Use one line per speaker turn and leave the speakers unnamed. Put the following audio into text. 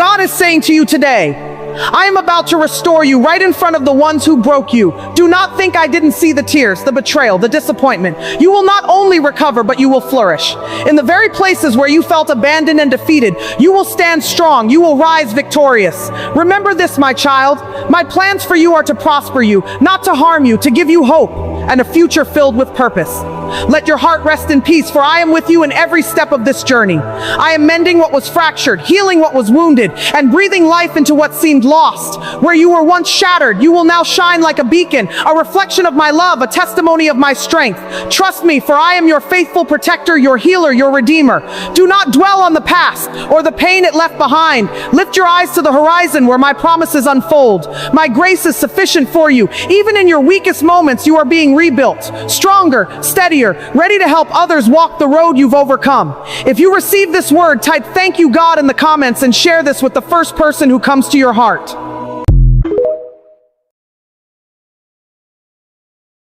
God is saying to you today, I am about to restore you right in front of the ones who broke you. Do not think I didn't see the tears, the betrayal, the disappointment. You will not only recover, but you will flourish. In the very places where you felt abandoned and defeated, you will stand strong. You will rise victorious. Remember this, my child. My plans for you are to prosper you, not to harm you, to give you hope and a future filled with purpose. Let your heart rest in peace, for I am with you in every step of this journey. I am mending what was fractured, healing what was wounded, and breathing life into what seemed lost. Where you were once shattered, you will now shine like a beacon, a reflection of my love, a testimony of my strength. Trust me, for I am your faithful protector, your healer, your redeemer. Do not dwell on the past or the pain it left behind. Lift your eyes to the horizon where my promises unfold. My grace is sufficient for you. Even in your weakest moments, you are being rebuilt, stronger, steadier, ready to help others walk the road you've overcome. If you receive this word, type "Thank you, God" in the comments and share this with the first person who comes to your heart.